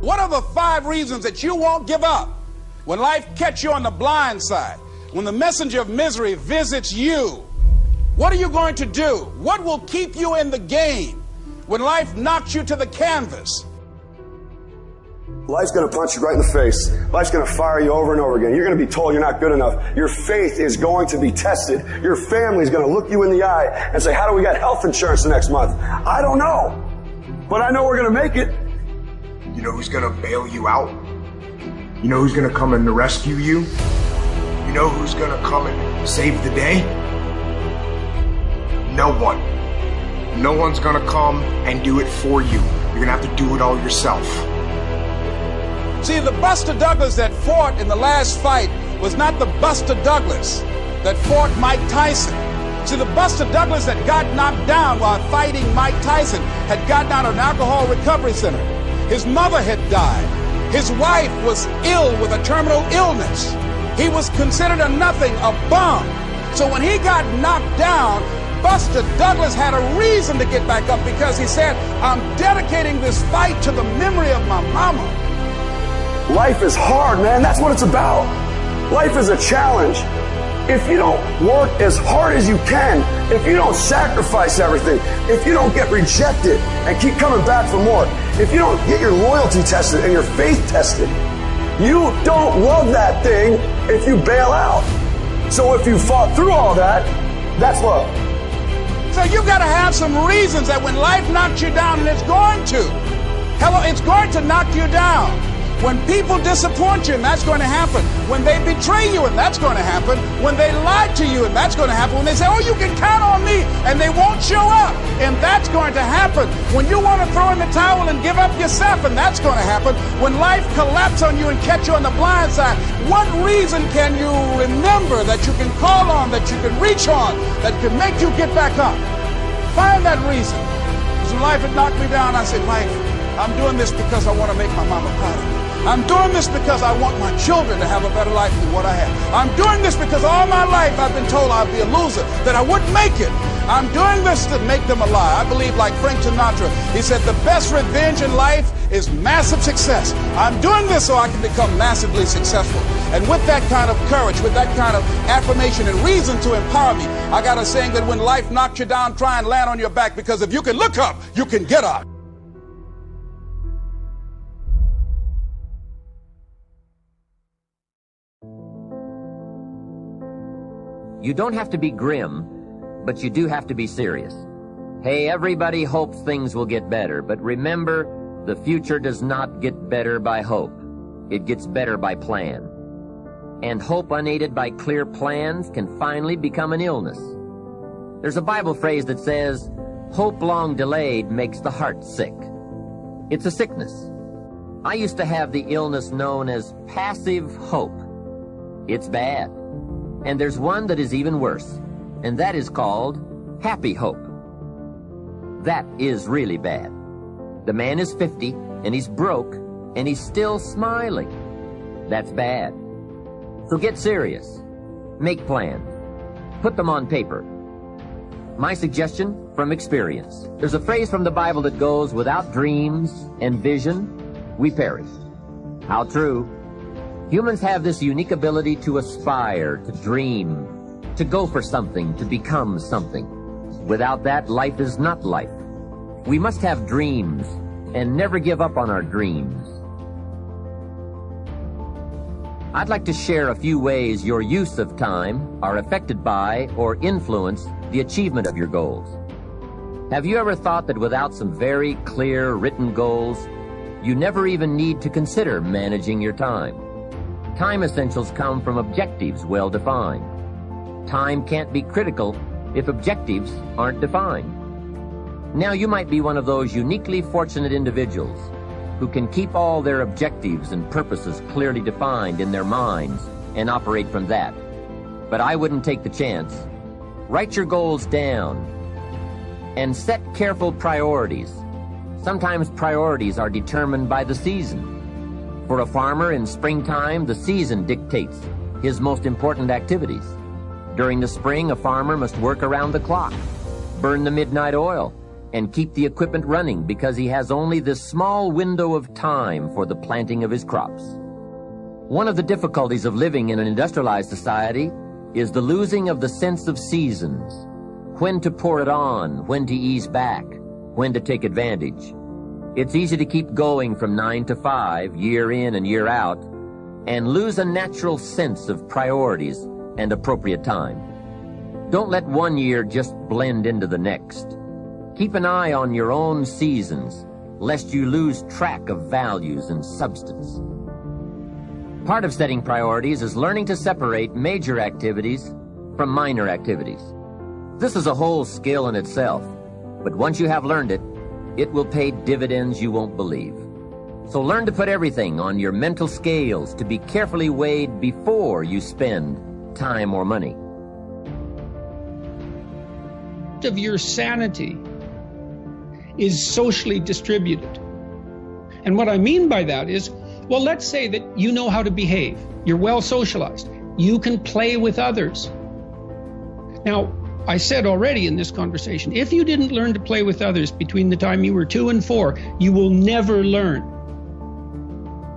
What are the 5 reasons that you won't give up when life catches you on the blind side? When the messenger of misery visits you, what are you going to do? What will keep you in the game when life knocks you to the canvas? Life's going to punch you right in the face. Life's going to fire you over and over again. You're going to be told you're not good enough. Your faith is going to be tested. Your family's going to look you in the eye and say, how do we get health insurance the next month? I don't know. But I know we're going to make it. You know who's going to bail you out? You know who's going to come and rescue you? You know who's going to come and save the day? No one. No one's going to come and do it for you. You're going to have to do it all yourself. See, the Buster Douglas that fought in the last fight was not the Buster Douglas that fought Mike Tyson. See, the Buster Douglas that got knocked down while fighting Mike Tyson had gotten out of an alcohol recovery center. His mother had died. His wife was ill with a terminal illness. He was considered a nothing, a bum. So when he got knocked down, Buster Douglas had a reason to get back up because he said, I'm dedicating this fight to the memory of my mama. Life is hard, man. That's what it's about. Life is a challenge. If you don't work as hard as you can, if you don't sacrifice everything, if you don't get rejected and keep coming back for more, if you don't get your loyalty tested and your faith tested, you don't love that thing if you bail out. So if you fought through all that, that's love. So you got to have some reasons that when life knocks you down, and it's going to. Hello, it's going to knock you down. When people disappoint you, and that's going to happen. When they betray you, and that's going to happen. When they lie to you, and that's going to happen. When they say, oh, you can count on me, and they won't show up, and that's going to happen. When you want to throw in the towel and give up yourself, and that's going to happen. When life collapses on you and catch you on the blind side, what reason can you remember that you can call on, that you can reach on, that can make you get back up? Find that reason. Because when life had knocked me down, I said, life, I'm doing this because I want to make my mama proud of me. I'm doing this because I want my children to have a better life than what I have. I'm doing this because all my life I've been told I'd be a loser, that I wouldn't make it. I'm doing this to make them a lie. I believe like Frank Sinatra, he said the best revenge in life is massive success. I'm doing this so I can become massively successful. And with that kind of courage, with that kind of affirmation and reason to empower me, I got a saying that when life knocks you down, try and land on your back, because if you can look up, you can get up. You don't have to be grim, but you do have to be serious. Hey, everybody hopes things will get better, but remember, the future does not get better by hope. It gets better by plan. And hope unaided by clear plans can finally become an illness. There's a Bible phrase that says, hope long delayed makes the heart sick. It's a sickness. I used to have the illness known as passive hope. It's bad. And there's one that is even worse, and that is called happy hope. That is really bad. The man is 50, and he's broke, and he's still smiling. That's bad. So get serious. Make plans. Put them on paper. My suggestion from experience. There's a phrase from the Bible that goes, without dreams and vision, we perish. How true. Humans have this unique ability to aspire, to dream, to go for something, to become something. Without that, life is not life. We must have dreams and never give up on our dreams. I'd like to share a few ways your use of time are affected by or influence the achievement of your goals. Have you ever thought that without some very clear written goals, you never even need to consider managing your time? Time essentials come from objectives well defined. Time can't be critical if objectives aren't defined. Now you might be one of those uniquely fortunate individuals who can keep all their objectives and purposes clearly defined in their minds and operate from that. But I wouldn't take the chance. Write your goals down and set careful priorities. Sometimes priorities are determined by the season. For a farmer in springtime, the season dictates his most important activities. During the spring, a farmer must work around the clock, burn the midnight oil, and keep the equipment running because he has only this small window of time for the planting of his crops. One of the difficulties of living in an industrialized society is the losing of the sense of seasons. When to pour it on, when to ease back, when to take advantage. It's easy to keep going from 9 to 5, year in and year out, and lose a natural sense of priorities and appropriate time. Don't let one year just blend into the next. Keep an eye on your own seasons, lest you lose track of values and substance. Part of setting priorities is learning to separate major activities from minor activities. This is a whole skill in itself, but once you have learned it, it will pay dividends you won't believe. So learn to put everything on your mental scales to be carefully weighed before you spend time or money. Of your sanity is socially distributed. And what I mean by that is, well, let's say that you know how to behave. You're well socialized. You can play with others. Now, I said already in this conversation, if you didn't learn to play with others between the time you were 2 and 4, you will never learn.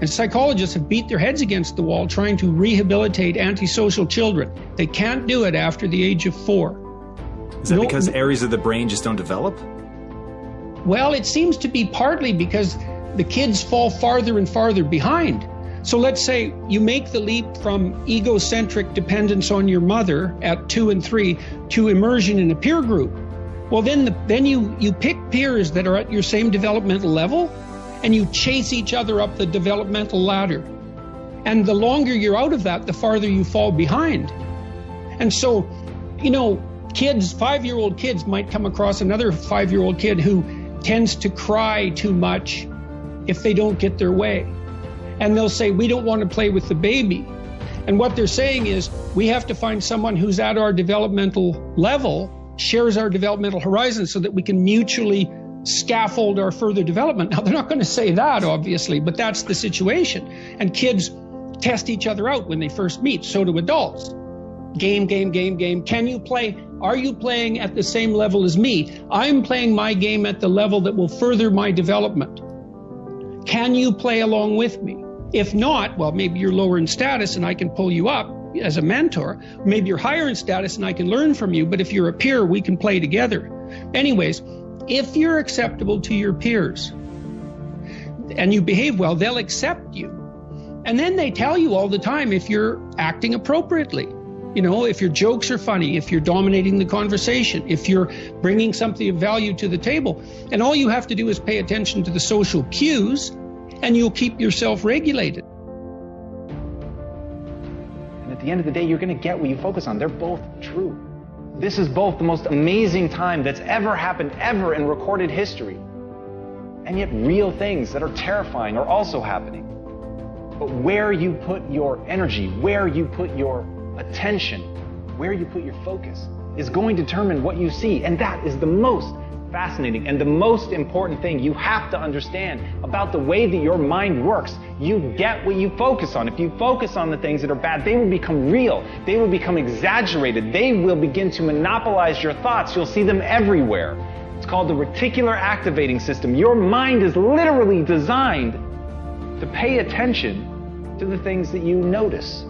And psychologists have beat their heads against the wall trying to rehabilitate antisocial children. They can't do it after the age of 4. Is that because areas of the brain just don't develop? Well, it seems to be partly because the kids fall farther and farther behind. So let's say you make the leap from egocentric dependence on your mother at 2 and 3 to immersion in a peer group. Well, then you pick peers that are at your same developmental level, and you chase each other up the developmental ladder. And the longer you're out of that, the farther you fall behind. And so, you know, kids, 5-year-old kids might come across another 5-year-old kid who tends to cry too much if they don't get their way. And they'll say, we don't want to play with the baby. And what they're saying is, we have to find someone who's at our developmental level, shares our developmental horizon, so that we can mutually scaffold our further development. Now, they're not going to say that, obviously, but that's the situation. And kids test each other out when they first meet. So do adults. Game. Can you play? Are you playing at the same level as me? I'm playing my game at the level that will further my development. Can you play along with me? If not, well, maybe you're lower in status and I can pull you up as a mentor. Maybe you're higher in status and I can learn from you. But if you're a peer, we can play together. Anyways, if you're acceptable to your peers and you behave well, they'll accept you. And then they tell you all the time if you're acting appropriately. You know, if your jokes are funny, if you're dominating the conversation, if you're bringing something of value to the table. And all you have to do is pay attention to the social cues, and you'll keep yourself regulated. And at the end of the day, you're going to get what you focus on. They're both true. This is both the most amazing time that's ever happened, ever in recorded history. And yet real things that are terrifying are also happening. But where you put your energy, where you put your attention, where you put your focus, is going to determine what you see. And that is the most fascinating and the most important thing you have to understand about the way that your mind works. You get what you focus on. If you focus on the things that are bad, they will become real. They will become exaggerated. They will begin to monopolize your thoughts. You'll see them everywhere. It's called the reticular activating system. Your mind is literally designed to pay attention to the things that you notice.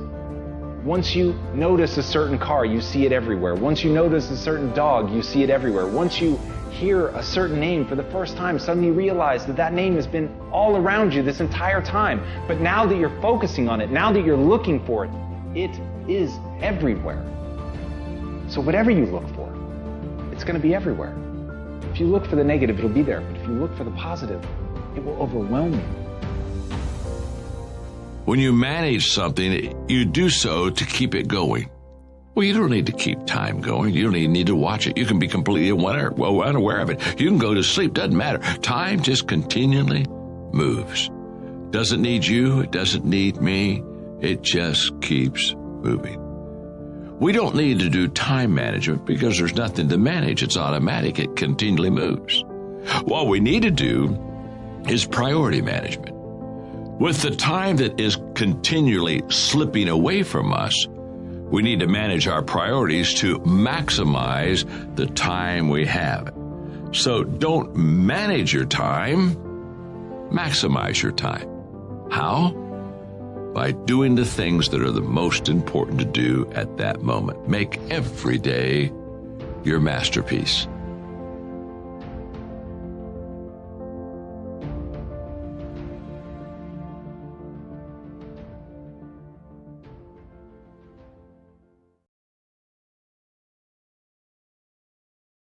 Once you notice a certain car, you see it everywhere. Once you notice a certain dog, you see it everywhere. Once you hear a certain name for the first time, suddenly you realize that that name has been all around you this entire time. But now that you're focusing on it, now that you're looking for it, it is everywhere. So whatever you look for, it's going to be everywhere. If you look for the negative, it'll be there. But if you look for the positive, it will overwhelm you. When you manage something, you do so to keep it going. Well, you don't need to keep time going. You don't even need to watch it. You can be completely unaware of it. You can go to sleep. Doesn't matter. Time just continually moves. Doesn't need you. It doesn't need me. It just keeps moving. We don't need to do time management because there's nothing to manage. It's automatic. It continually moves. What we need to do is priority management. With the time that is continually slipping away from us, we need to manage our priorities to maximize the time we have. So don't manage your time, maximize your time. How? By doing the things that are the most important to do at that moment. Make every day your masterpiece.